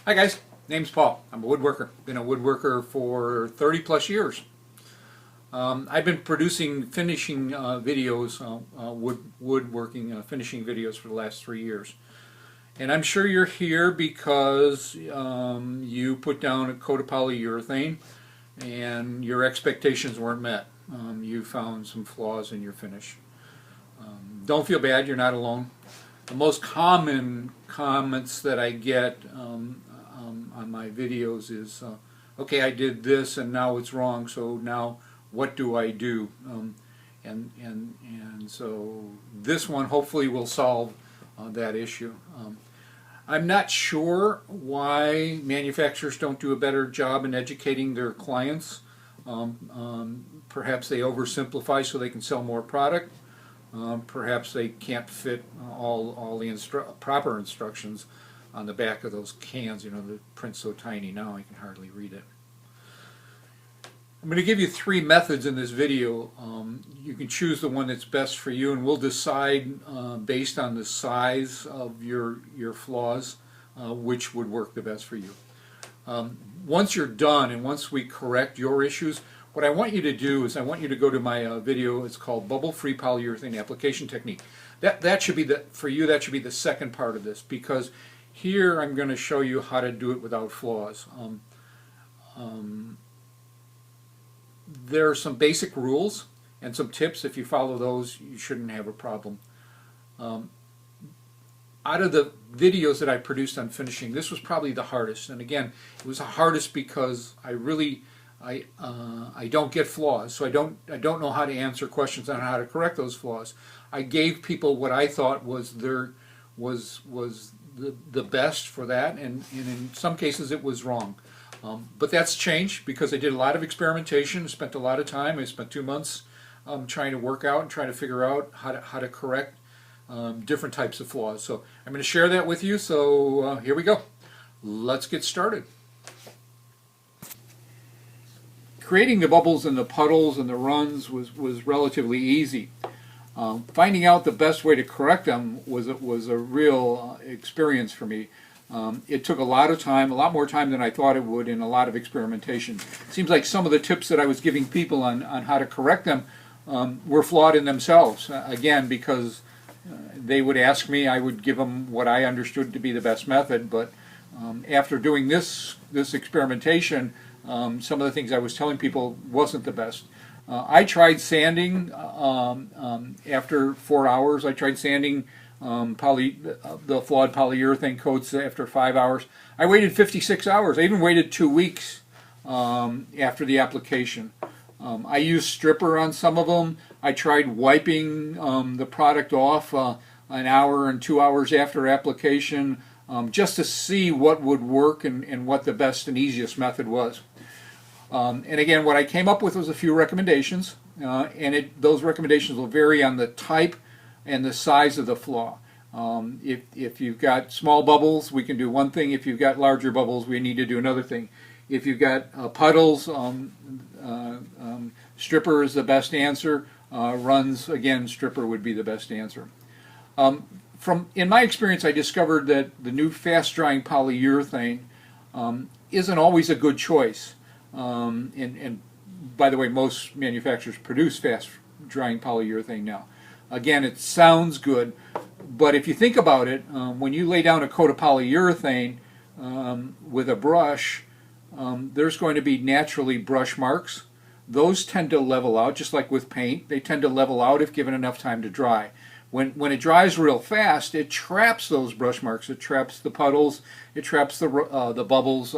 Hi guys, name's Paul. I'm a woodworker. Been a woodworker for 30 plus years. I've been producing finishing videos, woodworking finishing videos for the last 3 years. And I'm sure you're here because you put down a coat of polyurethane and your expectations weren't met. You found some flaws in your finish. Don't feel bad, you're not alone. The most common comments that I get on my videos is, okay, I did this and now it's wrong, so now what do I do? And so this one hopefully will solve that issue. I'm not sure why manufacturers don't do a better job in educating their clients. Perhaps they oversimplify so they can sell more product. Perhaps they can't fit all the proper instructions on the back of those cans. You know, the print's so tiny now I can hardly read it. I'm going to give you 3 methods in this video. You can choose the one that's best for you, and we'll decide based on the size of your flaws which would work the best for you. Once you're done and once we correct your issues, what I want you to do is I want you to go to my video. It's called Bubble-Free Polyurethane Application Technique. That should be for you. That should be the second part of this, because here I'm going to show you how to do it without flaws. There are some basic rules and some tips. If you follow those, you shouldn't have a problem. Out of the videos that I produced on finishing, this was probably the hardest. And again, it was the hardest because I don't get flaws, so I don't know how to answer questions on how to correct those flaws. I gave people what I thought was the best for that, and in some cases it was wrong. But that's changed because I did a lot of experimentation, spent a lot of time. I spent 2 months trying to work out and trying to figure out how to correct different types of flaws. So I'm going to share that with you. So here we go. Let's get started. Creating the bubbles and the puddles and the runs was relatively easy. Finding out the best way to correct them was a real experience for me. It took a lot of time, a lot more time than I thought it would, and a lot of experimentation. It seems like some of the tips that I was giving people on how to correct them were flawed in themselves. Again, because they would ask me, I would give them what I understood to be the best method, but after doing this experimentation, some of the things I was telling people wasn't the best. I tried sanding after 4 hours. I tried sanding the flawed polyurethane coats after 5 hours. I waited 56 hours. I even waited 2 weeks after the application. I used stripper on some of them. I tried wiping the product off an hour and 2 hours after application just to see what would work and what the best and easiest method was. And again, what I came up with was a few recommendations, and those recommendations will vary on the type and the size of the flaw. If you've got small bubbles, we can do one thing. If you've got larger bubbles, we need to do another thing. If you've got puddles, stripper is the best answer. Runs, again, stripper would be the best answer. In my experience, I discovered that the new fast-drying polyurethane isn't always a good choice. And by the way, most manufacturers produce fast-drying polyurethane now. Again, it sounds good, but if you think about it, when you lay down a coat of polyurethane with a brush, there's going to be naturally brush marks. Those tend to level out, just like with paint. They tend to level out if given enough time to dry. When it dries real fast, it traps those brush marks. It traps the puddles. It traps the bubbles.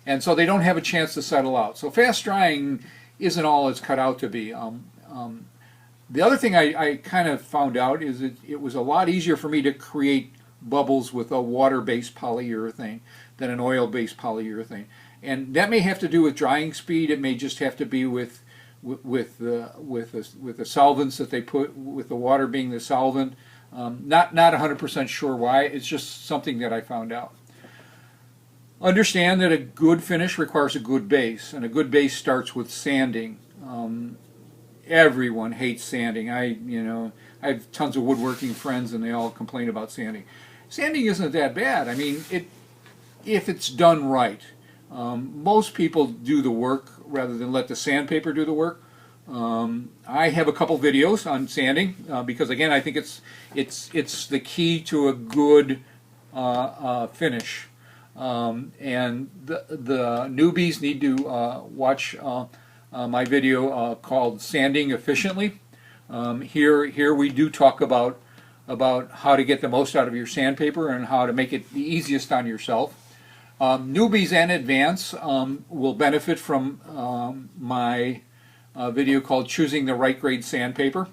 And so they don't have a chance to settle out. So fast drying isn't all it's cut out to be. The other thing I kind of found out is it was a lot easier for me to create bubbles with a water-based polyurethane than an oil-based polyurethane. And that may have to do with drying speed. It may just have to be with the solvents that they put, with the water being the solvent. Not 100% sure why. It's just something that I found out. Understand that a good finish requires a good base, and a good base starts with sanding. Everyone hates sanding. I have tons of woodworking friends, and they all complain about sanding. Sanding isn't that bad. I mean, if it's done right. Most people do the work rather than let the sandpaper do the work. I have a couple videos on sanding because again I think it's the key to a good finish. And the newbies need to watch my video called Sanding Efficiently. Here we do talk about how to get the most out of your sandpaper and how to make it the easiest on yourself. Newbies and advanced will benefit from my video called Choosing the Right Grade Sandpaper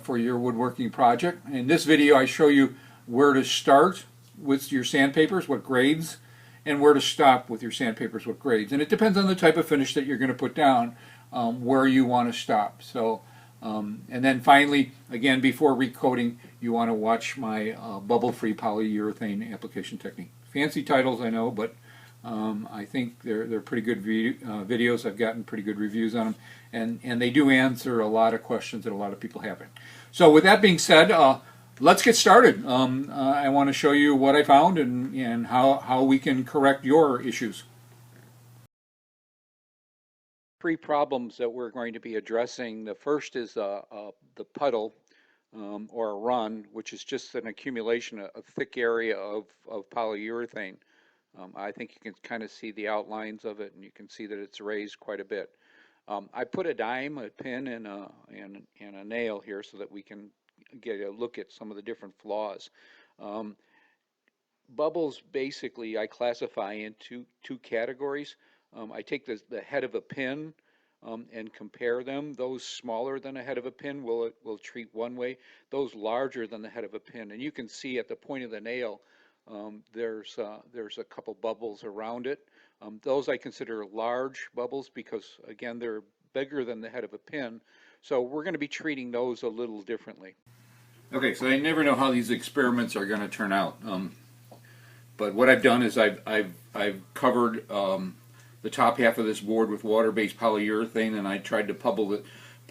for your woodworking project. In this video I show you where to start with your sandpapers, what grades, and where to stop with your sandpapers, what grades. And it depends on the type of finish that you're going to put down, where you want to stop. So, and then finally, again, before recoating, you want to watch my bubble-free polyurethane application technique. Fancy titles, I know, but I think they're pretty good videos. I've gotten pretty good reviews on them, and they do answer a lot of questions that a lot of people have. So with that being said, let's get started. I want to show you what I found and how we can correct your issues. Three problems that we're going to be addressing. The first is the puddle or a run, which is just an accumulation, a thick area of polyurethane. I think you can kind of see the outlines of it, and you can see that it's raised quite a bit. I put a dime, a pin, and a nail here so that we can get a look at some of the different flaws. Bubbles, basically, I classify into two categories. I take the head of a pin and compare them. Those smaller than a head of a pin will treat one way. Those larger than the head of a pin, and you can see at the point of the nail, there's a couple bubbles around it. Those I consider large bubbles because, again, they're bigger than the head of a pin. So we're going to be treating those a little differently. Okay, so I never know how these experiments are going to turn out. But what I've done is I've covered the top half of this board with water-based polyurethane, and I tried to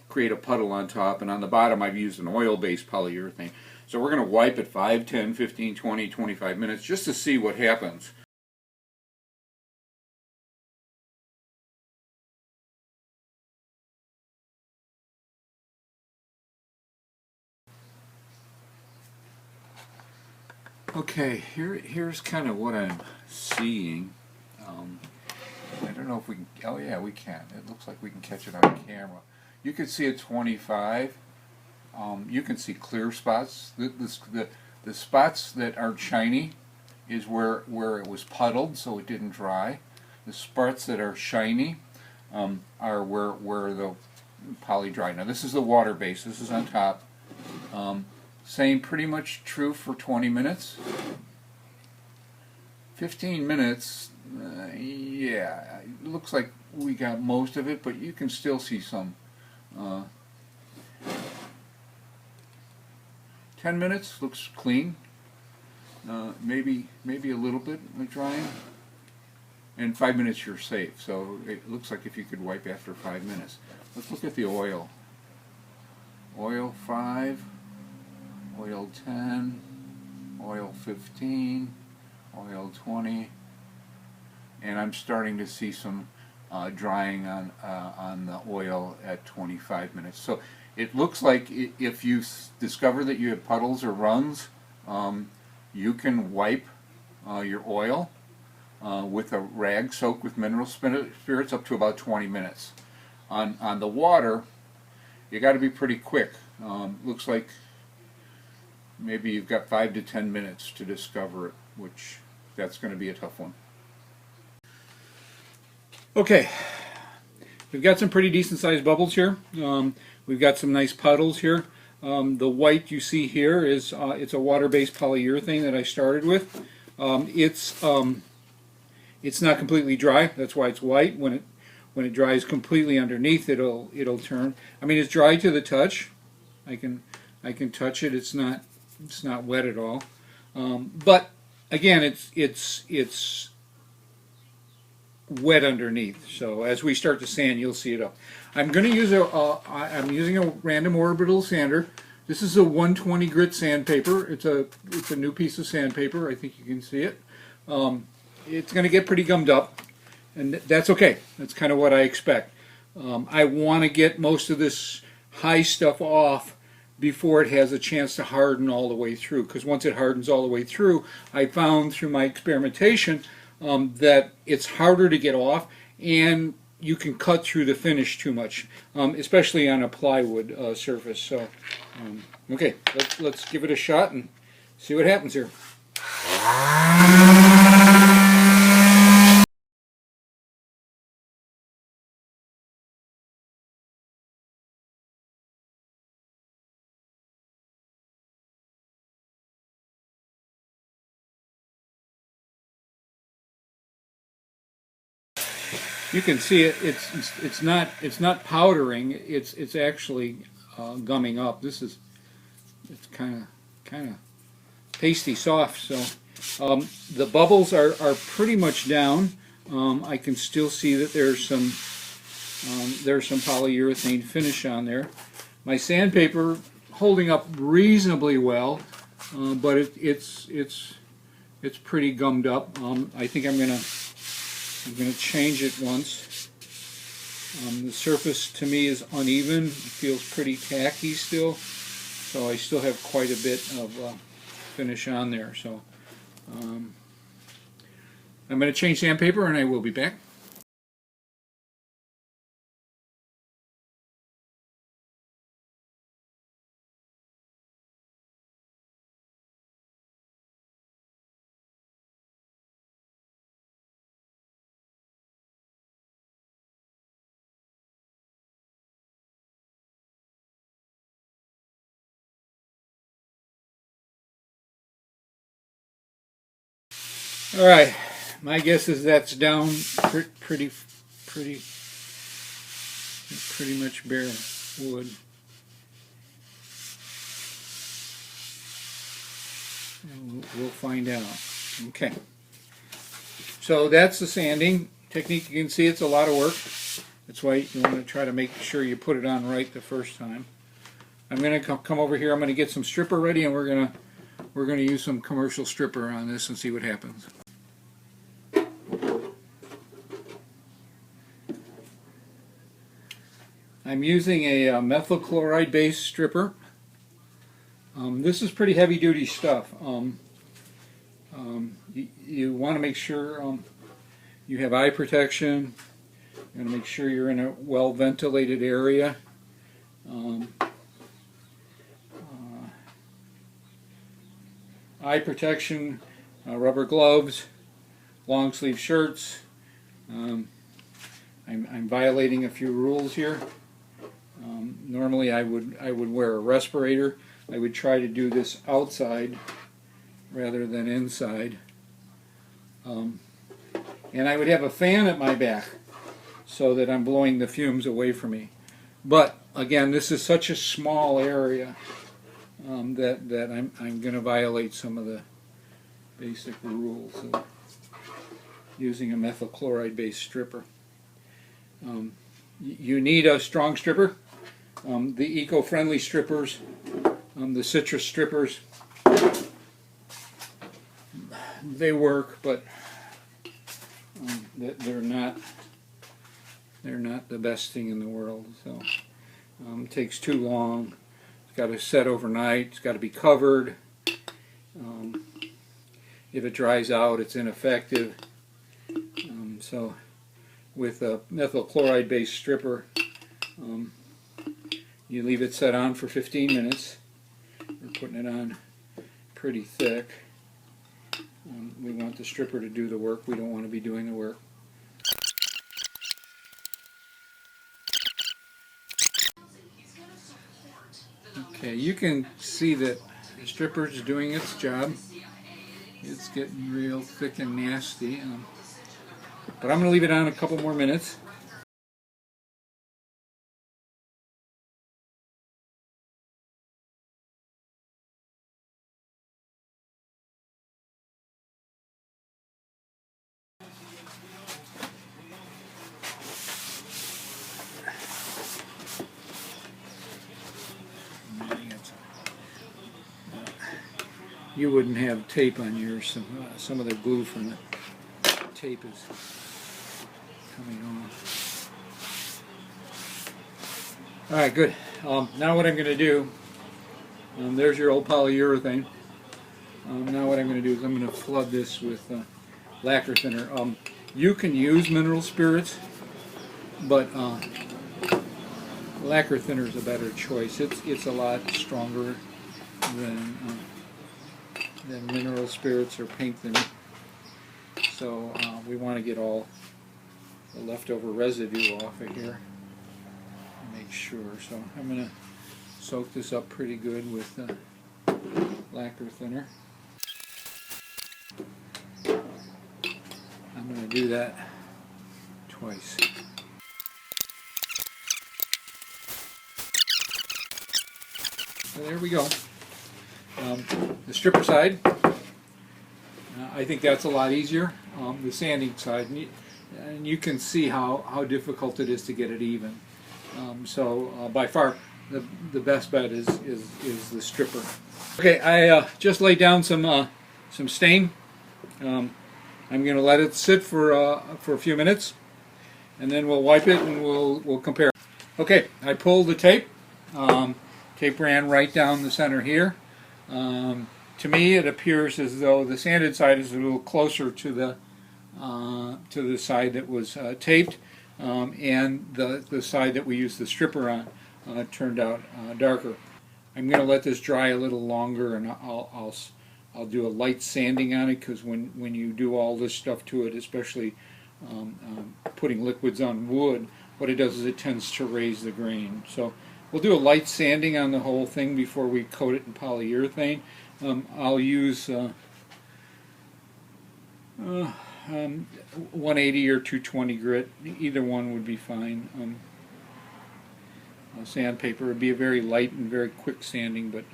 create a puddle on top, and on the bottom I've used an oil-based polyurethane. So we're going to wipe it 5, 10, 15, 20, 25 minutes just to see what happens. Okay, here's kind of what I'm seeing. I don't know if we can, oh yeah, we can. It looks like we can catch it on camera. You can see at 25. You can see clear spots. The spots that are shiny is where it was puddled, so it didn't dry. The spots that are shiny are where the poly dried. Now this is the water base. This is on top. Same pretty much true for 20 minutes. 15 minutes, yeah, it looks like we got most of it, but you can still see some. 10 minutes looks clean. Maybe a little bit of drying. And 5 minutes you're safe. So it looks like if you could wipe after 5 minutes. Let's look at the oil. Oil 5. Oil 10, oil 15, oil 20, and I'm starting to see some drying on the oil at 25 minutes. So it looks like if you discover that you have puddles or runs, you can wipe your oil with a rag soaked with mineral spirits up to about 20 minutes. On the water, you got to be pretty quick. Looks like maybe you've got 5 to 10 minutes to discover it, which that's going to be a tough one. Okay, we've got some pretty decent sized bubbles here. We've got some nice puddles here. The white you see here is it's a water-based polyurethane that I started with. It's not completely dry. That's why it's white. When it dries completely underneath, it'll turn. I mean, it's dry to the touch. I can touch it. It's not wet at all. But again, it's wet underneath. So as we start to sand, you'll see it up. I'm going to use I'm using a random orbital sander. This is a 120 grit sandpaper. It's a new piece of sandpaper. I think you can see it. it's going to get pretty gummed up, and that's okay. That's kind of what I expect. I want to get most of this high stuff off before it has a chance to harden all the way through, because once it hardens all the way through, I found through my experimentation that it's harder to get off, and you can cut through the finish too much, especially on a plywood surface. So, okay, let's give it a shot and see what happens here. You can see it's not powdering. It's actually gumming up. It's kind of pasty soft. So the bubbles are pretty much down. I can still see that there's some polyurethane finish on there. My sandpaper holding up reasonably well, but it's pretty gummed up. I think I'm gonna change it once. The surface to me is uneven. It feels pretty tacky still, so I still have quite a bit of finish on there. So I'm going to change sandpaper, and I will be back. All right, my guess is that's down pretty much bare wood. And we'll find out. Okay, so that's the sanding technique. You can see it's a lot of work. That's why you want to try to make sure you put it on right the first time. I'm going to come over here. I'm going to get some stripper ready, and we're going to use some commercial stripper on this and see what happens. I'm using a methyl chloride based stripper. This is pretty heavy duty stuff. You want to make sure you have eye protection. You want to make sure you're in a well ventilated area. Eye protection, rubber gloves, long sleeve shirts. I'm violating a few rules here. Normally I would wear a respirator. I would try to do this outside rather than inside. And I would have a fan at my back so that I'm blowing the fumes away from me. But again, this is such a small area that I'm going to violate some of the basic rules of using a methyl chloride based stripper. You need a strong stripper. The eco-friendly strippers, the citrus strippers, they work, but they're not the best thing in the world. So it takes too long. It's got to set overnight. It's got to be covered. If it dries out, it's ineffective. So with a methyl chloride based stripper, you leave it set on for 15 minutes. We're putting it on pretty thick. We want the stripper to do the work. We don't want to be doing the work. Okay, you can see that the stripper is doing its job. It's getting real thick and nasty. But I'm going to leave it on a couple more minutes. You wouldn't have tape on yours, some of the glue from tape is coming off. All right, good. Now what I'm going to do, there's your old polyurethane. Now what I'm going to do is I'm going to flood this with lacquer thinner. You can use mineral spirits, but lacquer thinner is a better choice. It's a lot stronger than mineral spirits or paint thinner. So we want to get all the leftover residue off of here. Make sure. So I'm going to soak this up pretty good with lacquer thinner. I'm going to do that twice. So there we go. The stripper side, I think that's a lot easier. The sanding side, and you can see how difficult it is to get it even. So by far the best bet is the stripper. Okay, I just laid down some stain. I'm going to let it sit for a few minutes, and then we'll wipe it and we'll compare. Okay, I pulled the tape. Tape ran right down the center here. To me, it appears as though the sanded side is a little closer to the side that was taped, and the side that we used the stripper on turned out darker. I'm going to let this dry a little longer, and I'll do a light sanding on it, because when you do all this stuff to it, especially putting liquids on wood, what it does is it tends to raise the grain. So we'll do a light sanding on the whole thing before we coat it in polyurethane. I'll use 180 or 220 grit. Either one would be fine. Sandpaper would be a very light and very quick sanding, but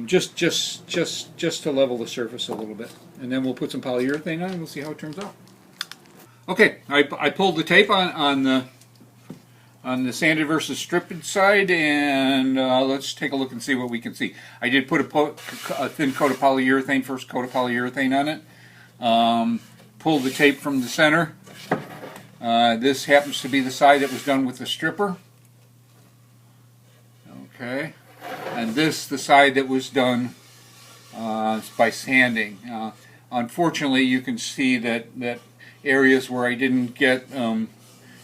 just to level the surface a little bit. And then we'll put some polyurethane on and we'll see how it turns out. Okay, I pulled the tape on the sanded versus stripped side, and let's take a look and see what we can see. I did put a thin coat of polyurethane, first coat of polyurethane on it. Pulled the tape from the center. This happens to be the side that was done with the stripper. Okay, and this the side that was done by sanding. Unfortunately, you can see that areas where I didn't get, and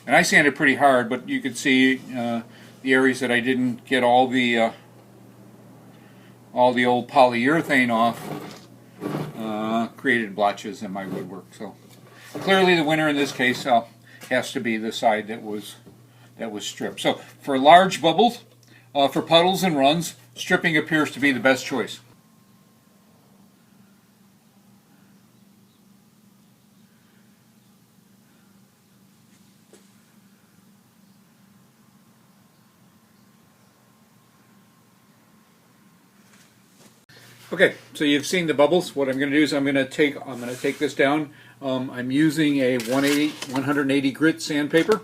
I sanded pretty hard, but you can see the areas that I didn't get all the old polyurethane off created blotches in my woodwork. So clearly the winner in this case has to be the side that was stripped. So for large bubbles, for puddles and runs, stripping appears to be the best choice. Okay, so you've seen the bubbles. What I'm going to do is I'm going to take this down. I'm using a 180 grit sandpaper.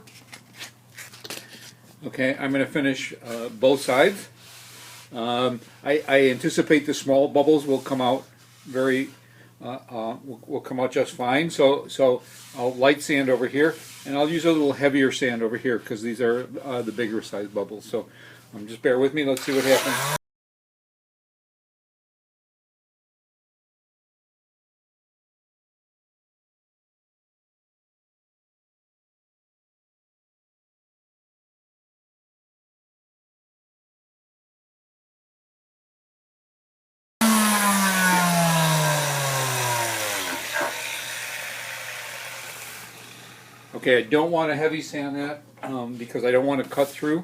Okay, I'm going to finish both sides. I anticipate the small bubbles will come out will come out just fine. So I'll light sand over here, and I'll use a little heavier sand over here because these are the bigger size bubbles. So just bear with me. Let's see what happens. Okay, I don't want to heavy sand that because I don't want to cut through.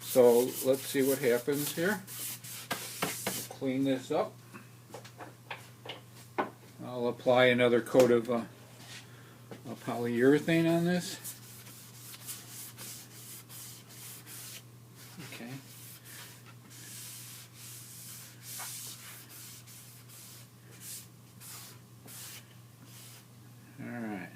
So let's see what happens here. We'll clean this up. I'll apply another coat of polyurethane on this. Okay. All right.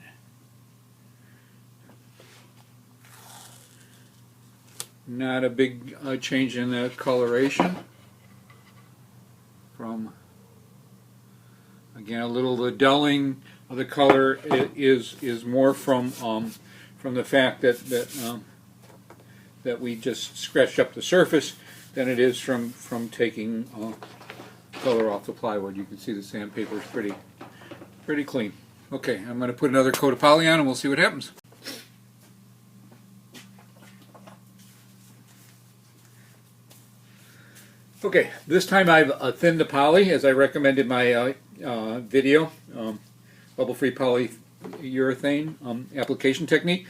Not a big change in the coloration. From, again, a little the dulling the color is more from the fact that we just scratched up the surface than it is from taking color off the plywood. You can see the sandpaper is pretty clean. Okay, I'm going to put another coat of poly on and we'll see what happens. Okay, this time I've thinned the poly as I recommended in my video, bubble-free polyurethane application technique.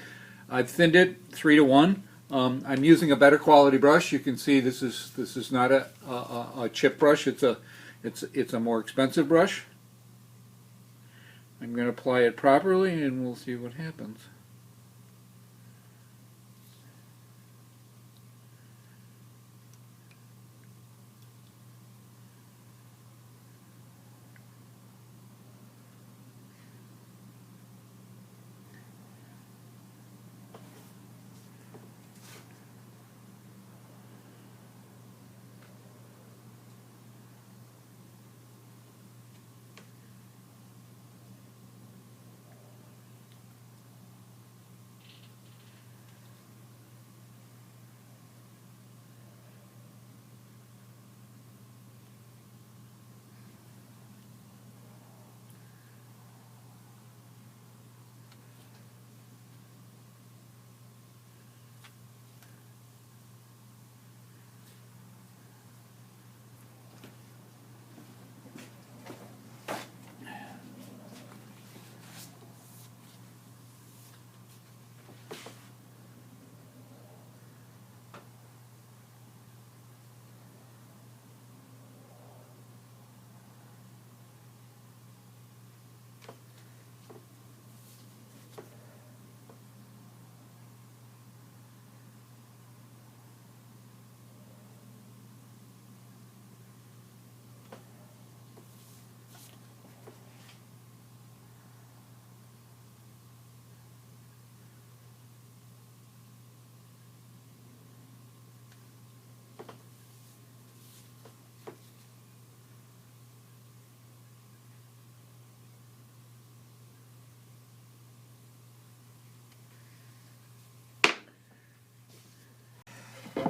I've thinned it 3 to 1. I'm using a better quality brush. You can see this is not a chip brush. It's a more expensive brush. I'm going to apply it properly and we'll see what happens.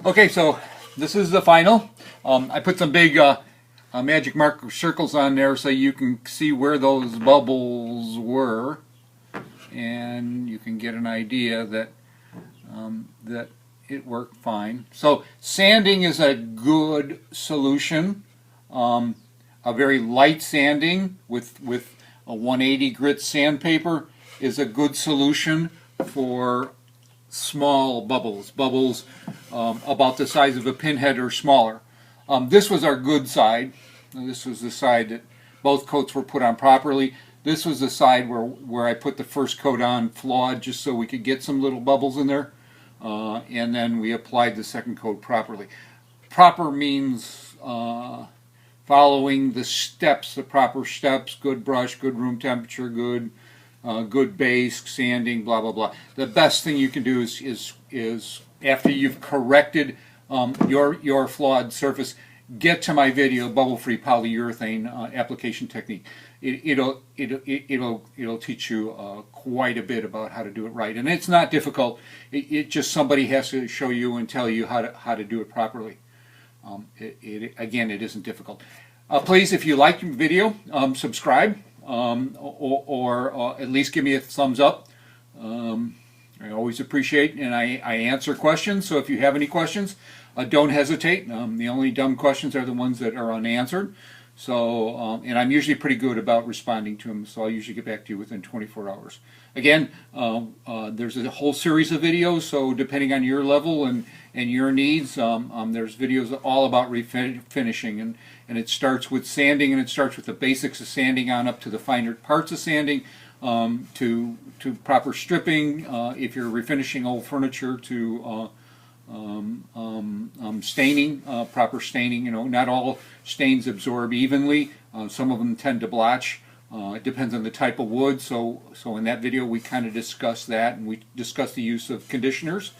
Okay, so this is the final. I put some big magic marker circles on there so you can see where those bubbles were, and you can get an idea that that it worked fine. So sanding is a good solution. A very light sanding with a 180 grit sandpaper is a good solution for small bubbles about the size of a pinhead or smaller. This was our good side. This was the side that both coats were put on properly. This was the side where I put the first coat on flawed just so we could get some little bubbles in there, and then we applied the second coat properly. Proper means following the steps, the proper steps, good brush, good room temperature, good base, sanding, blah blah blah. The best thing you can do is after you've corrected your flawed surface, get to my video, bubble-free polyurethane application technique. It'll teach you quite a bit about how to do it right, and it's not difficult. It just somebody has to show you and tell you how to do it properly. Again, it isn't difficult. Please, if you like the video, subscribe. Or at least give me a thumbs up. I always appreciate, and I answer questions, so if you have any questions, don't hesitate. The only dumb questions are the ones that are unanswered. So, and I'm usually pretty good about responding to them, so I'll usually get back to you within 24 hours. Again, there's a whole series of videos, so depending on your level and your needs, there's videos all about refinishing, and it starts with sanding, and it starts with the basics of sanding on up to the finer parts of sanding, to proper stripping, if you're refinishing old furniture, to staining, proper staining. You know, not all stains absorb evenly. Some of them tend to blotch. It depends on the type of wood. So in that video we kind of discuss that, and we discuss the use of conditioners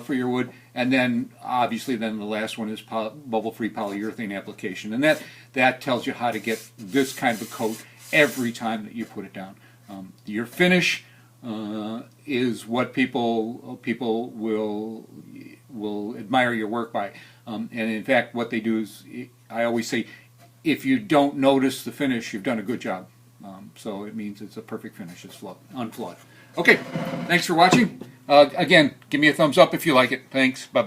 for your wood. And then obviously then the last one is bubble-free polyurethane application, and that tells you how to get this kind of a coat every time that you put it down. Your finish is what people will admire your work by. And in fact, what they do is, I always say, if you don't notice the finish, you've done a good job. So it means it's a perfect finish. It's unflawed. Okay, thanks for watching. Again, give me a thumbs up if you like it. Thanks. Bye-bye.